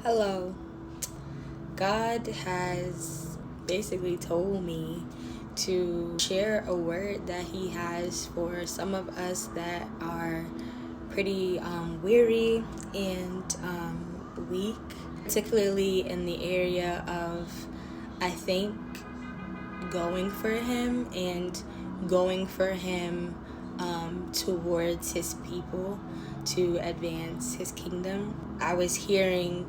Hello. God has basically told me to share a word that He has for some of us that are pretty weary and weak, particularly in the area of, I think, going for Him and going for Him towards His people to advance His kingdom. I was hearing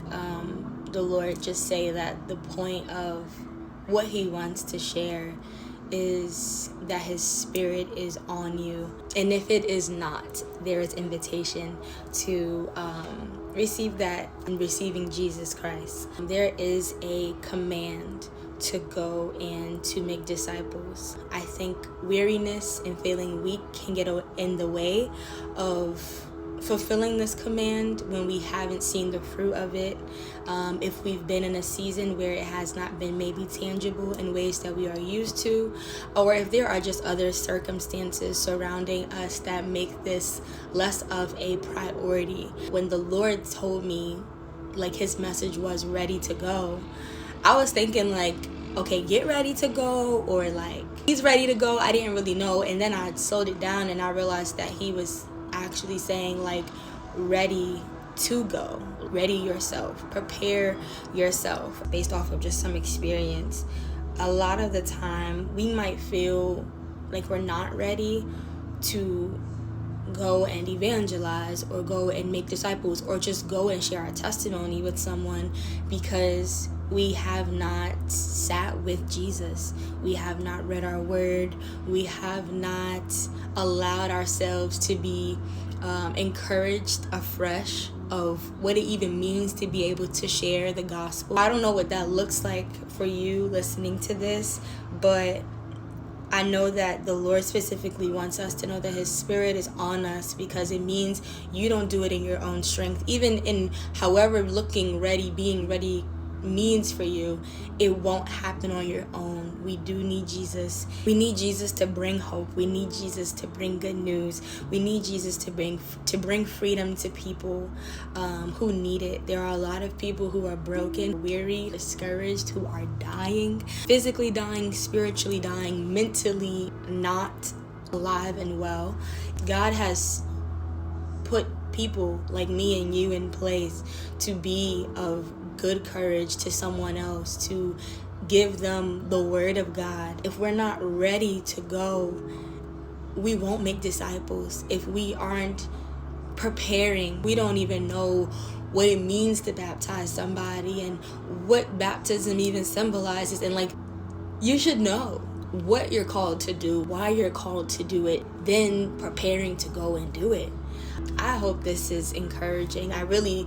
the Lord just say that the point of what He wants to share is that His Spirit is on you. And if it is not, there is invitation to receive that in receiving Jesus Christ. There is a command to go and to make disciples. I think weariness and feeling weak can get in the way of fulfilling this command when we haven't seen the fruit of it. If we've been in a season where it has not been maybe tangible in ways that we are used to, or if there are just other circumstances surrounding us that make this less of a priority. When the Lord told me like His message was ready to go, I was thinking like, okay, get ready to go, or like He's ready to go. I didn't really know. And then I slowed it down and I realized that He was actually saying like ready to go. Ready yourself, prepare yourself. Based off of just some experience, a lot of the time we might feel like we're not ready to go and evangelize or go and make disciples or just go and share our testimony with someone because we have not sat with Jesus. We have not read our word. We have not allowed ourselves to be encouraged afresh of what it even means to be able to share the gospel. I don't know what that looks like for you listening to this, but I know that the Lord specifically wants us to know that His Spirit is on us, because it means you don't do it in your own strength. Even in however looking ready, being ready means for you, it won't happen on your own. We do need Jesus. We need Jesus to bring hope. We need Jesus to bring good news. We need Jesus to bring freedom to people who need it. There are a lot of people who are broken, weary, discouraged, who are dying, physically dying, spiritually dying, mentally not alive and well. God has put people like me and you in place to be of good courage to someone else, to give them the word of God. If we're not ready to go, we won't make disciples. If we aren't preparing, we don't even know what it means to baptize somebody and what baptism even symbolizes. And like, you should know what you're called to do, why you're called to do it, then preparing to go and do it. I hope this is encouraging. I really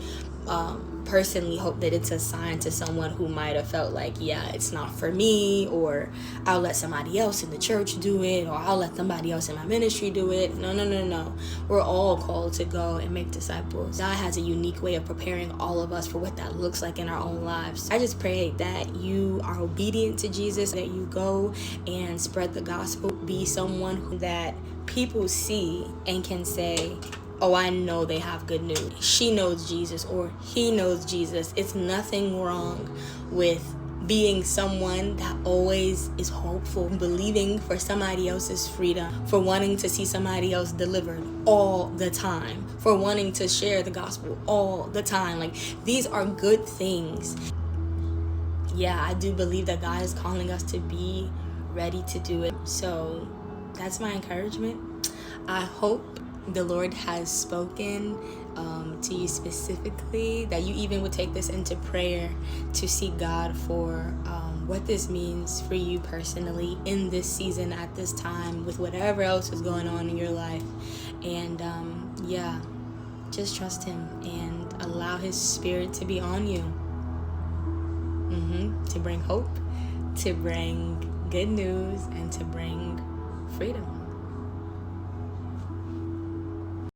personally hope that it's a sign to someone who might have felt like, yeah, it's not for me, or I'll let somebody else in the church do it, or I'll let somebody else in my ministry do it. No. We're all called to go and make disciples. God has a unique way of preparing all of us for what that looks like in our own lives. I just pray that you are obedient to Jesus, that you go and spread the gospel, be someone that people see and can say, oh, I know they have good news. She knows Jesus, or he knows Jesus. It's nothing wrong with being someone that always is hopeful, believing for somebody else's freedom, for wanting to see somebody else delivered all the time, for wanting to share the gospel all the time. Like, these are good things. Yeah, I do believe that God is calling us to be ready to do it. So that's my encouragement. I hope the Lord has spoken to you specifically, that you even would take this into prayer to seek God for what this means for you personally in this season, at this time, with whatever else is going on in your life. And just trust Him and allow His Spirit to be on you, to bring hope, to bring good news, and to bring freedom.